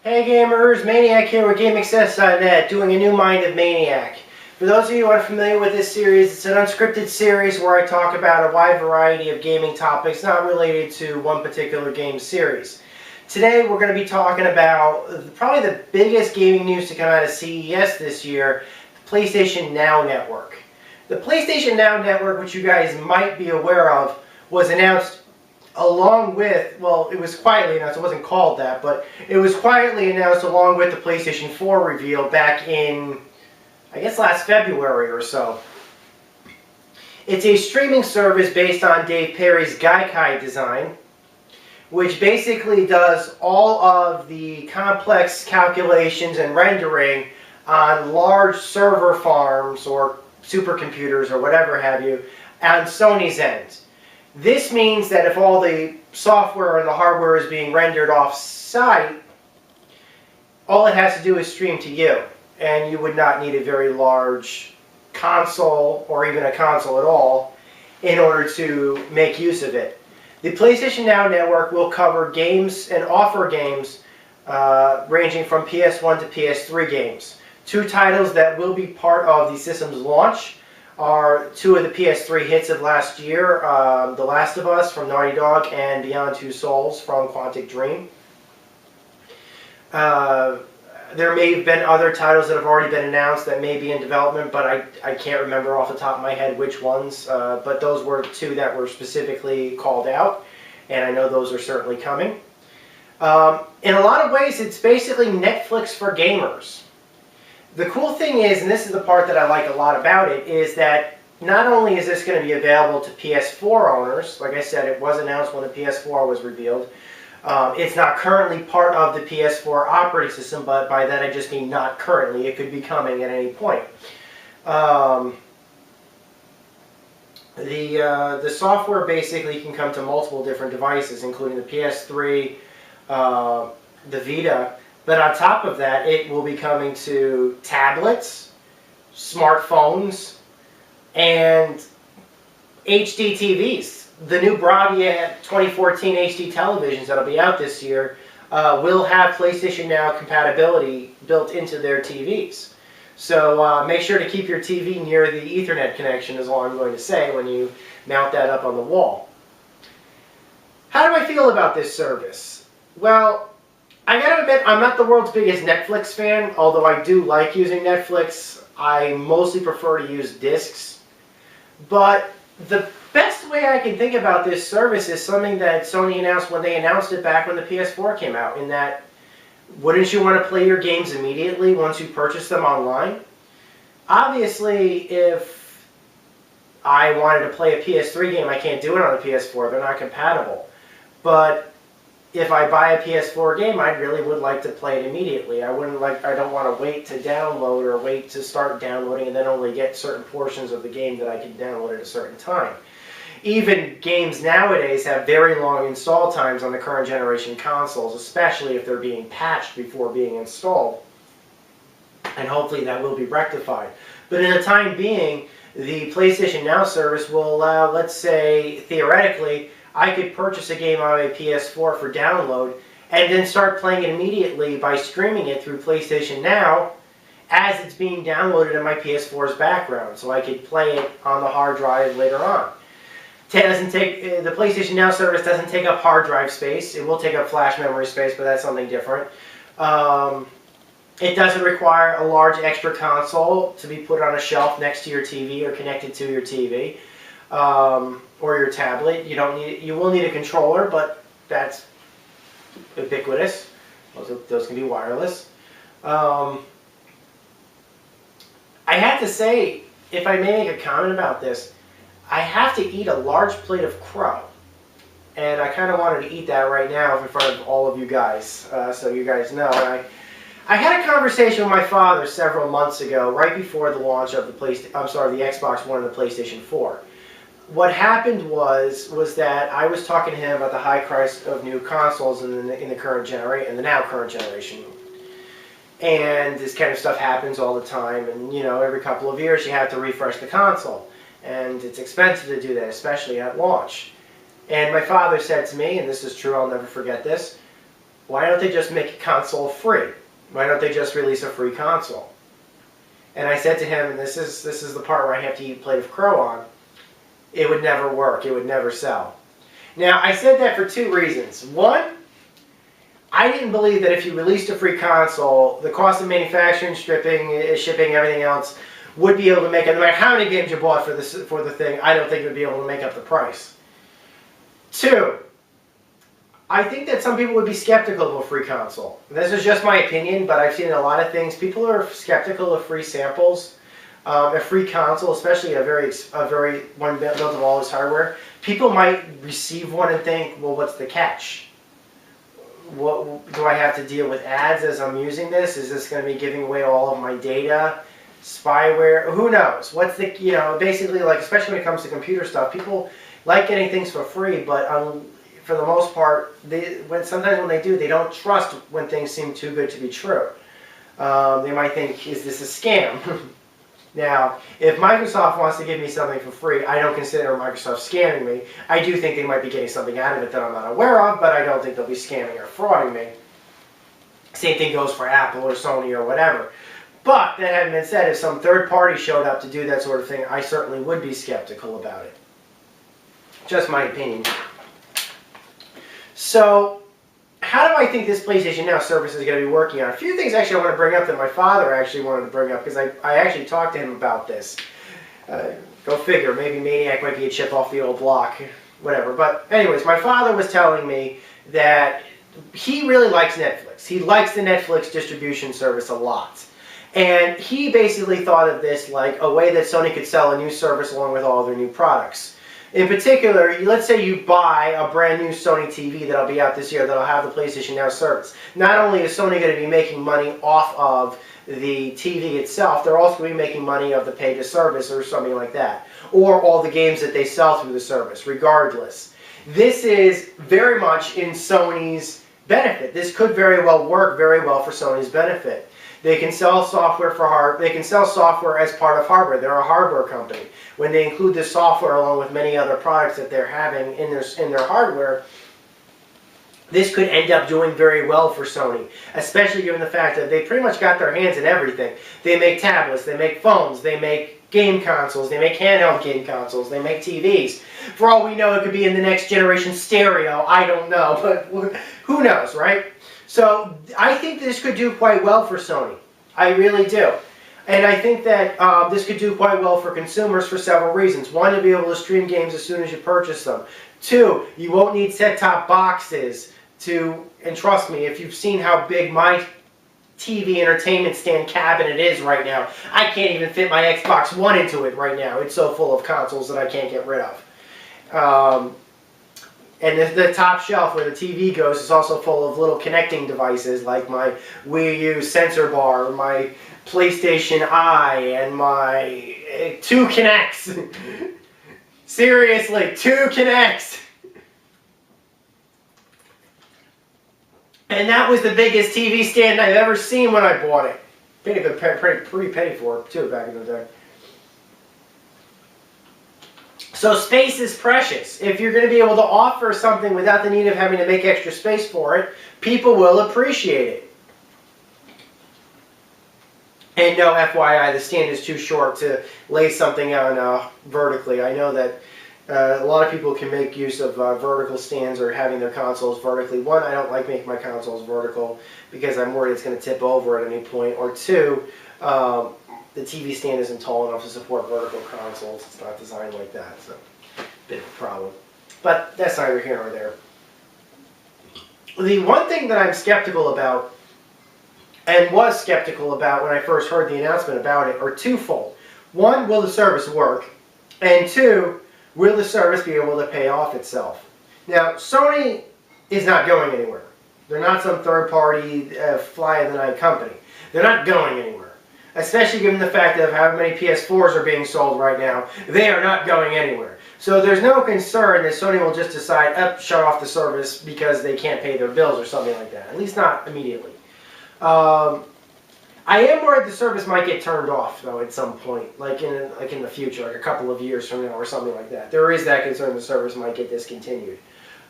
Hey gamers, Maniac here with GameAccess.net, doing a new Mind of Maniac. For those of you who are familiar with this series, it's an unscripted series where I talk about a wide variety of gaming topics not related to one particular game series. Today we're going to be talking about probably the biggest gaming news to come out of CES this year, the PlayStation Now Network. The PlayStation Now Network, which you guys might be aware of, was announced along with, well, it was quietly announced, it wasn't called that, but it was quietly announced along with the PlayStation 4 reveal back in, I guess, last February or so. It's a streaming service based on Dave Perry's Gaikai design, which basically does all of the complex calculations and rendering on large server farms or supercomputers or whatever have you on Sony's end. This means that if all the software and the hardware is being rendered off-site, all it has to do is stream to you, and you would not need a very large console or even a console at all in order to make use of it. The PlayStation Now Network will cover games and offer games ranging from PS1 to PS3 games. Two titles that will be part of the system's launch are two of the PS3 hits of last year, The Last of Us from Naughty Dog and Beyond Two Souls from Quantic Dream. There may have been other titles that have already been announced that may be in development, but I can't remember off the top of my head which ones. But those were two that were specifically called out, and I know those are certainly coming. In a lot of ways, it's basically Netflix for gamers. The cool thing is, and this is the part that I like a lot about it, is that not only is this going to be available to PS4 owners, like I said, it was announced when the PS4 was revealed. It's not currently part of the PS4 operating system, but by that I just mean not currently. It could be coming at any point. The software basically can come to multiple different devices, including the PS3, the Vita. But on top of that, it will be coming to tablets, smartphones, and HDTVs. The new Bravia 2014 HD televisions that will be out this year will have PlayStation Now compatibility built into their TVs. So make sure to keep your TV near the Ethernet connection is all I'm going to say when you mount that up on the wall. How do I feel about this service? Well, I gotta admit, I'm not the world's biggest Netflix fan, although I do like using Netflix. I mostly prefer to use discs. But the best way I can think about this service is something that Sony announced when they announced it back when the PS4 came out, in that, wouldn't you want to play your games immediately once you purchase them online? Obviously, if I wanted to play a PS3 game, I can't do it on a PS4. They're not compatible. But if I buy a PS4 game, I really would like to play it immediately. I don't want to wait to download or wait to start downloading and then only get certain portions of the game that I can download at a certain time. Even games nowadays have very long install times on the current generation consoles, especially if they're being patched before being installed. And hopefully that will be rectified. But in the time being, the PlayStation Now service will allow, let's say, theoretically, I could purchase a game on my PS4 for download and then start playing it immediately by streaming it through PlayStation Now as it's being downloaded in my PS4's background, so I could play it on the hard drive later on. The PlayStation Now service doesn't take up hard drive space. It will take up flash memory space, but that's something different. It doesn't require a large extra console to be put on a shelf next to your TV or connected to your TV. Or your tablet. You will need a controller, but that's ubiquitous. Those can be wireless. I have to say, if I may make a comment about this, I have to eat a large plate of crow. And I kind of wanted to eat that right now in front of all of you guys, so you guys know. I had a conversation with my father several months ago, right before the launch of the Xbox One and the PlayStation 4. What happened was that I was talking to him about the high price of new consoles in the current generation, in the now current generation. And this kind of stuff happens all the time, and every couple of years you have to refresh the console. And it's expensive to do that, especially at launch. And my father said to me, and this is true, I'll never forget this, Why don't they just make a console free? Why don't they just release a free console? And I said to him, and this is the part where I have to eat a plate of crow on, it would never work. It would never sell. Now, I said that for two reasons. One, I didn't believe that if you released a free console, the cost of manufacturing, shipping, everything else, would be able to make it. No matter how many games you bought for the thing, I don't think it would be able to make up the price. Two, I think that some people would be skeptical of a free console. This is just my opinion, but I've seen a lot of things. People are skeptical of free samples, a free console, especially a very one built of all this hardware. People might receive one and think, well, what's the catch? What do I have to deal with ads as I'm using this? Is this going to be giving away all of my data? Spyware? Who knows? What's the, basically, like, especially when it comes to computer stuff, people like getting things for free, but for the most part, sometimes when they do, they don't trust when things seem too good to be true. They might think, is this a scam? Now, if Microsoft wants to give me something for free, I don't consider Microsoft scamming me. I do think they might be getting something out of it that I'm not aware of, but I don't think they'll be scamming or frauding me. Same thing goes for Apple or Sony or whatever. But, that having been said, if some third party showed up to do that sort of thing, I certainly would be skeptical about it. Just my opinion. So, how do I think this PlayStation Now service is going to be working on? A few things actually I want to bring up that my father actually wanted to bring up, because I actually talked to him about this. Go figure, maybe Maniac might be a chip off the old block, whatever. But anyways, my father was telling me that he really likes Netflix. He likes the Netflix distribution service a lot. And he basically thought of this like a way that Sony could sell a new service along with all their new products. In particular, let's say you buy a brand new Sony TV that'll be out this year that'll have the PlayStation Now service. Not only is Sony going to be making money off of the TV itself, they're also going to be making money of the pay-to-service or something like that. Or all the games that they sell through the service, regardless. This is very much in Sony's benefit. This could very well work very well for Sony's benefit. They can sell software they can sell software as part of hardware. They're a hardware company. When they include this software along with many other products that they're having in their hardware, this could end up doing very well for Sony, especially given the fact that they pretty much got their hands in everything. They make tablets, they make phones, they make game consoles, they make handheld game consoles, they make TVs. For all we know, it could be in the next generation stereo. I don't know, but who knows, right? So I think this could do quite well for Sony. I really do. And I think that this could do quite well for consumers for several reasons. One, you'll be able to stream games as soon as you purchase them. Two, you won't need set-top boxes to, and trust me, if you've seen how big my TV entertainment stand cabinet is right now, I can't even fit my Xbox One into it right now. It's so full of consoles that I can't get rid of. And the top shelf where the TV goes is also full of little connecting devices like my Wii U sensor bar, my PlayStation Eye, and my 2 Kinects. Seriously, 2 Kinects. And that was the biggest TV stand I've ever seen when I bought it. Paid a good, pretty penny for it too back in the day. So space is precious. If you're going to be able to offer something without the need of having to make extra space for it, people will appreciate it. And no, FYI, the stand is too short to lay something on vertically. I know that a lot of people can make use of vertical stands or having their consoles vertically. One, I don't like making my consoles vertical because I'm worried it's going to tip over at any point. Or two, the TV stand isn't tall enough to support vertical consoles. It's not designed like that, so bit of a problem. But that's neither here nor there. The one thing that I'm skeptical about, and was skeptical about when I first heard the announcement about it, are twofold. One, will the service work? And two, will the service be able to pay off itself? Now, Sony is not going anywhere. They're not some third-party fly-in-the-night company. They're not going anywhere. Especially given the fact that how many PS4s are being sold right now, they are not going anywhere. So there's no concern that Sony will just decide, shut off the service because they can't pay their bills or something like that. At least not immediately. I am worried the service might get turned off, though, at some point, like in the future, like a couple of years from now or something like that. There is that concern the service might get discontinued.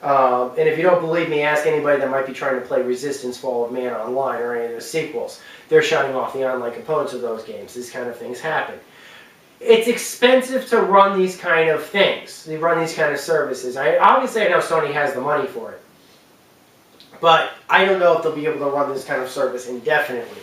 And if you don't believe me, ask anybody that might be trying to play Resistance: Fall of Man online or any of the sequels. They're shutting off the online components of those games. These kind of things happen. It's expensive to run these kind of things. They run these kind of services. Obviously, I know Sony has the money for it. But I don't know if they'll be able to run this kind of service indefinitely.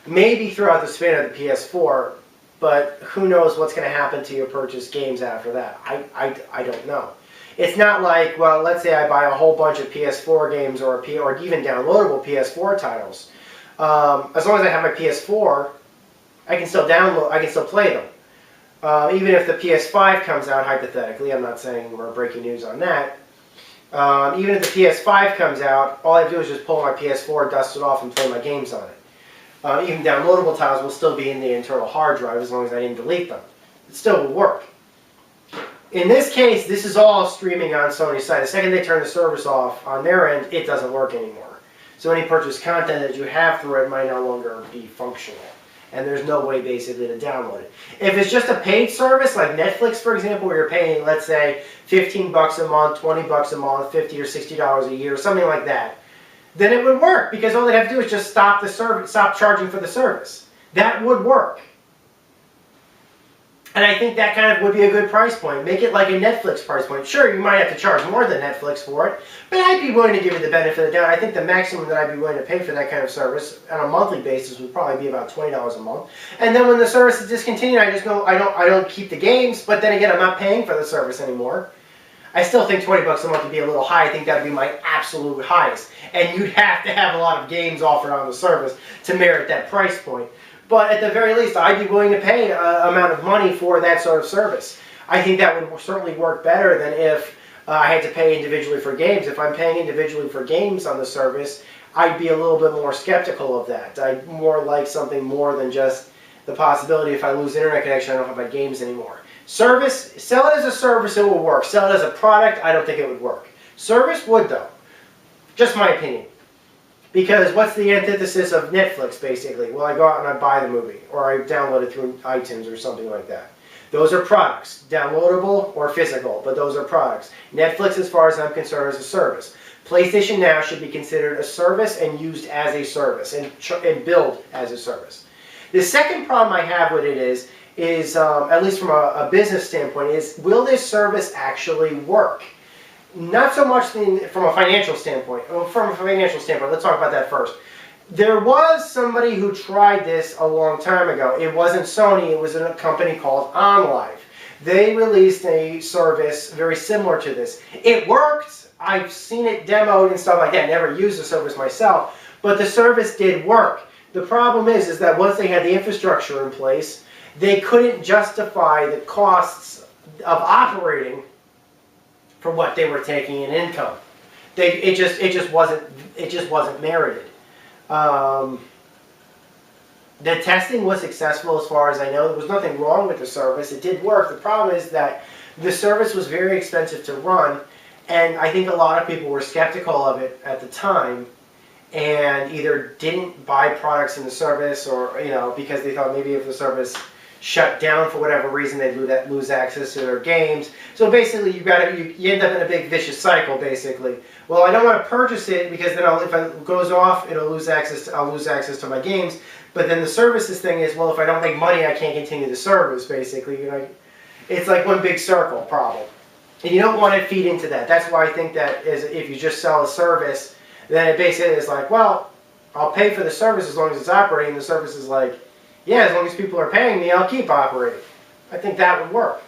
Maybe throughout the span of the PS4, but who knows what's going to happen to your purchased games after that. I don't know. It's not like, well, let's say I buy a whole bunch of PS4 games or even downloadable PS4 titles. As long as I have my PS4, I can still download, I can still play them. Even if the PS5 comes out, hypothetically, I'm not saying we're breaking news on that. Even if the PS5 comes out, all I have to do is just pull my PS4, dust it off, and play my games on it. Even downloadable titles will still be in the internal hard drive as long as I didn't delete them. It still will work. In this case, this is all streaming on Sony's side. The second they turn the service off on their end, it doesn't work anymore. So any purchased content that you have through it might no longer be functional. And there's no way basically to download it. If it's just a paid service, like Netflix, for example, where you're paying, let's say, $15 a month, $20 a month, $50 or $60 a year, something like that, then it would work, because all they have to do is just stop the service, stop charging for the service. That would work. And I think that kind of would be a good price point. Make it like a Netflix price point. Sure, you might have to charge more than Netflix for it, but I'd be willing to give you the benefit of the doubt. I think the maximum that I'd be willing to pay for that kind of service on a monthly basis would probably be about $20 a month. And then when the service is discontinued, I just know I don't keep the games, but then again, I'm not paying for the service anymore. I still think $20 a month would be a little high. I think that would be my absolute highest. And you'd have to have a lot of games offered on the service to merit that price point. But at the very least, I'd be willing to pay an amount of money for that sort of service. I think that would certainly work better than if I had to pay individually for games. If I'm paying individually for games on the service, I'd be a little bit more skeptical of that. I'd more like something more than just the possibility if I lose internet connection, I don't have my games anymore. Service, sell it as a service, it will work. Sell it as a product, I don't think it would work. Service would, though. Just my opinion. Because what's the antithesis of Netflix, basically? Well, I go out and I buy the movie, or I download it through iTunes or something like that. Those are products, downloadable or physical, but those are products. Netflix, as far as I'm concerned, is a service. PlayStation Now should be considered a service and used as a service, and billed as a service. The second problem I have with it is at least from a business standpoint, is will this service actually work? Not so much from a financial standpoint. From a financial standpoint, let's talk about that first. There was somebody who tried this a long time ago. It wasn't Sony, it was a company called OnLive. They released a service very similar to this. It worked. I've seen it demoed and stuff like that. Never used the service myself, but the service did work. The problem is that once they had the infrastructure in place, they couldn't justify the costs of operating for what they were taking in income. It just wasn't merited. The testing was successful as far as I know. There was nothing wrong with the service. It did work. The problem is that the service was very expensive to run, and I think a lot of people were skeptical of it at the time, and either didn't buy products in the service, or because they thought maybe if the service shut down for whatever reason, they'd lose access to their games. So basically, you end up in a big vicious cycle. Basically, well, I don't want to purchase it because then if it goes off, I'll lose access to my games. But then the services thing is, well, if I don't make money, I can't continue the service. Basically, it's like one big circle problem, and you don't want to feed into that. That's why I think that if you just sell a service, then it basically is like, well, I'll pay for the service as long as it's operating. The service is like, yeah, as long as people are paying me, I'll keep operating. I think that would work.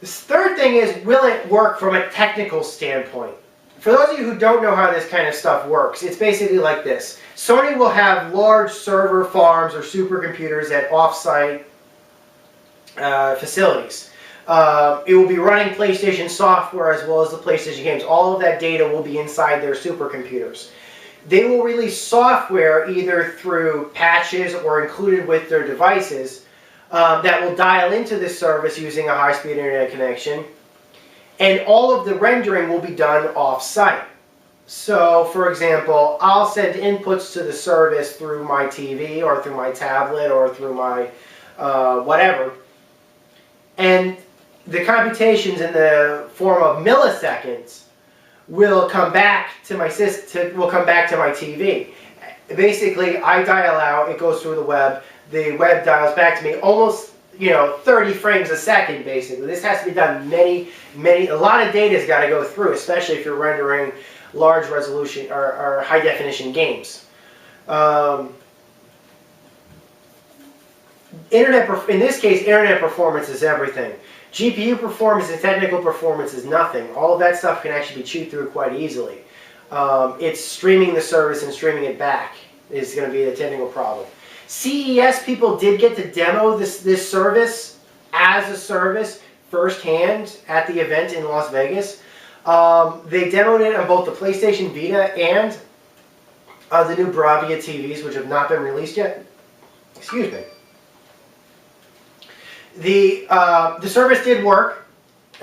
The third thing is, will it work from a technical standpoint? For those of you who don't know how this kind of stuff works, it's basically like this. Sony will have large server farms or supercomputers at off-site facilities. It will be running PlayStation software as well as the PlayStation games. All of that data will be inside their supercomputers. They will release software either through patches or included with their devices that will dial into this service using a high-speed internet connection. And all of the rendering will be done off-site. So, for example, I'll send inputs to the service through my TV or through my tablet or through my whatever. And the computations in the form of milliseconds will come back to my will come back to my TV. Basically, I dial out, it goes through the web dials back to me almost, 30 frames a second, basically. This has to be done a lot of data's got to go through, especially if you're rendering large resolution or high definition games. In this case, internet performance is everything. GPU performance and technical performance is nothing. All of that stuff can actually be chewed through quite easily. It's streaming the service and streaming it back is going to be the technical problem. CES people did get to demo this service as a service firsthand at the event in Las Vegas. They demoed it on both the PlayStation Vita and the new Bravia TVs, which have not been released yet. Excuse me. The service did work.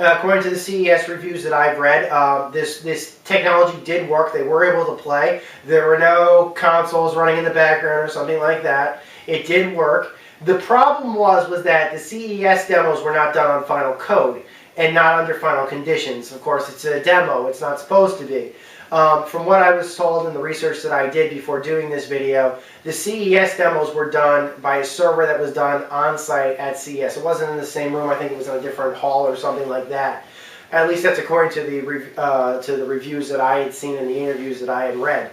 According to the CES reviews that I've read, this technology did work. They were able to play. There were no consoles running in the background or something like that. It did work. The problem was that the CES demos were not done on final code and not under final conditions. Of course, it's a demo. It's not supposed to be. From what I was told in the research that I did before doing this video, the CES demos were done by a server that was done on-site at CES. It wasn't in the same room. I think it was in a different hall or something like that. At least that's according to the reviews that I had seen and the interviews that I had read.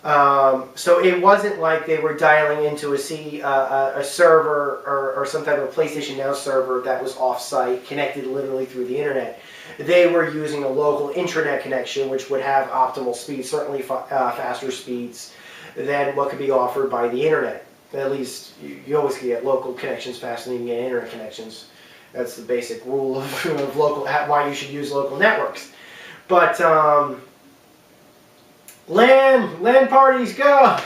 So it wasn't like they were dialing into a server or some type of PlayStation Now server that was off-site, connected literally through the internet. They were using a local intranet connection, which would have optimal speeds, certainly faster speeds than what could be offered by the internet. At least you always get local connections faster than you get internet connections. That's the basic rule of why you should use local networks. But LAN parties go!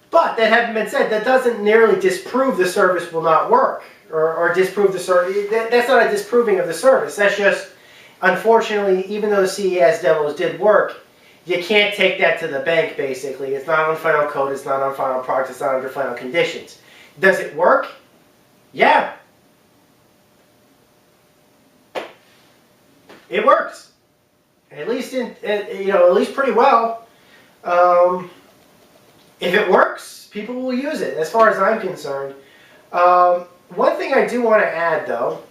But that having been said, that doesn't nearly disprove the service will not work. Or disprove the service. That's not a disproving of the service. That's just, unfortunately, even though the CES demos did work, you can't take that to the bank, basically. It's not on final code, it's not on final product, it's not under final conditions. Does it work? Yeah. It works. At least at least pretty well. If it works, people will use it, as far as I'm concerned. One thing I do want to add, though,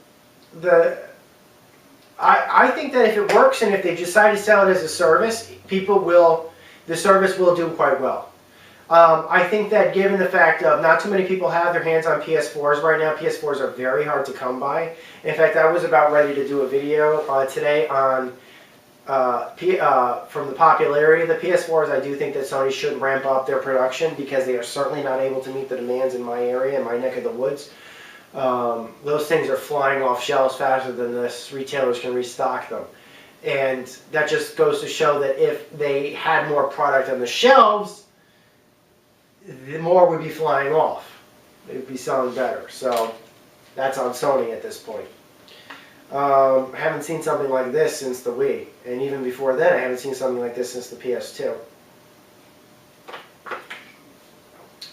I think that if it works and if they decide to sell it as a service, the service will do quite well. I think that given the fact of not too many people have their hands on PS4s right now, PS4s are very hard to come by. In fact, I was about ready to do a video today on from the popularity of the PS4s. I do think that Sony should ramp up their production because they are certainly not able to meet the demands in my area, in my neck of the woods. Those things are flying off shelves faster than the retailers can restock them. And that just goes to show that if they had more product on the shelves, the more would be flying off. They would be selling better. So that's on Sony at this point. I haven't seen something like this since the Wii. And even before then, I haven't seen something like this since the PS2.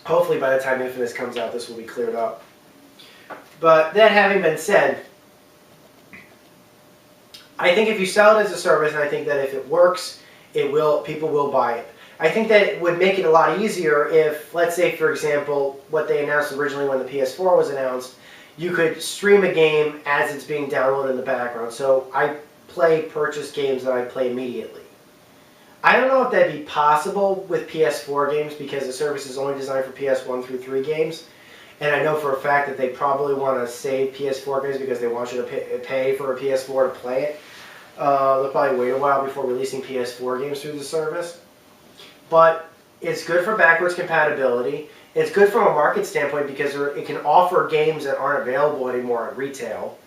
Hopefully by the time Infamous comes out, this will be cleared up. But that having been said, I think if you sell it as a service, and I think that if it works, people will buy it. I think that it would make it a lot easier if, let's say, for example, what they announced originally when the PS4 was announced, you could stream a game as it's being downloaded in the background. So I purchase games that I play immediately. I don't know if that'd be possible with PS4 games because the service is only designed for PS1 through 3 games. And I know for a fact that they probably want to save PS4 games because they want you to pay for a PS4 to play it. They'll probably wait a while before releasing PS4 games through the service. But it's good for backwards compatibility. It's good from a market standpoint because it can offer games that aren't available anymore at retail.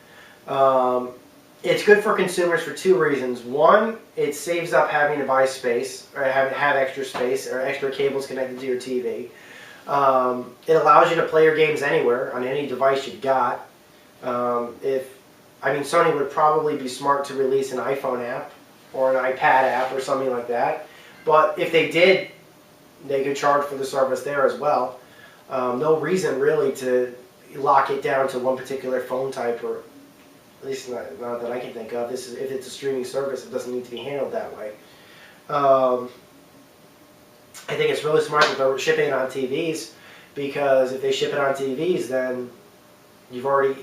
It's good for consumers for 2 reasons. One, it saves up having to buy space or have extra space or extra cables connected to your TV. It allows you to play your games anywhere on any device you've got. Sony would probably be smart to release an iPhone app or an iPad app or something like that. But if they did, they could charge for the service there as well. No reason really to lock it down to one particular phone type, or at least not that I can think of. If it's a streaming service, it doesn't need to be handled that way. I think it's really smart that they're shipping it on TVs, because if they ship it on TVs, then you've already,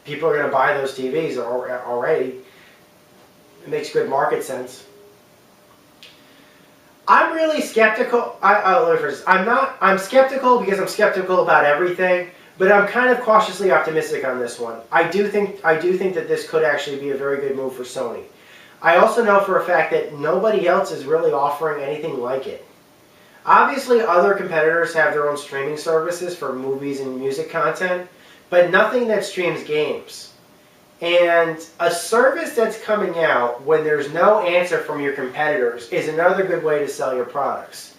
people are going to buy those TVs already. It makes good market sense. I'm really skeptical. I'm skeptical because I'm skeptical about everything, but I'm kind of cautiously optimistic on this one. I do think that this could actually be a very good move for Sony. I also know for a fact that nobody else is really offering anything like it. Obviously, other competitors have their own streaming services for movies and music content, but nothing that streams games. And a service that's coming out when there's no answer from your competitors is another good way to sell your products.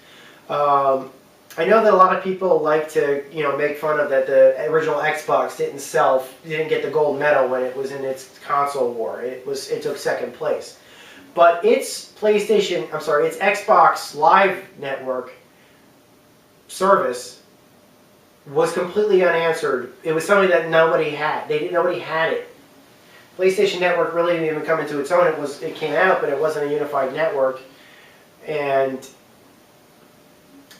I know that a lot of people like to, make fun of that the original Xbox didn't get the gold medal when it was in its console war. It took second place. But its Xbox Live Network service was completely unanswered. It was something that nobody had. Nobody had it. PlayStation Network really didn't even come into its own. It came out, but it wasn't a unified network, and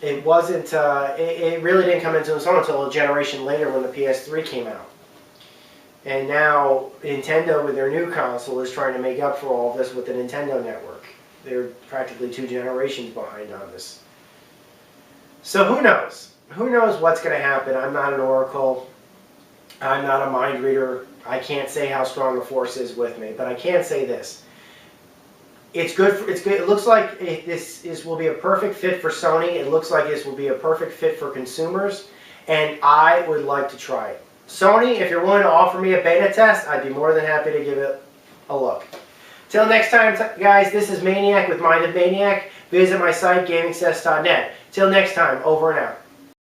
it wasn't. It really didn't come into its own until a generation later when the PS3 came out. And now Nintendo, with their new console, is trying to make up for all of this with the Nintendo Network. They're practically 2 generations behind on this. So who knows? Who knows what's going to happen? I'm not an oracle. I'm not a mind reader. I can't say how strong the force is with me, but I can say this. It's good. It's good. It looks like this will be a perfect fit for Sony. It looks like this will be a perfect fit for consumers, and I would like to try it. Sony, if you're willing to offer me a beta test, I'd be more than happy to give it a look. Till next time, guys, this is Maniac with Mind of Maniac. Visit my site, gamingcess.net. Till next time, over and out.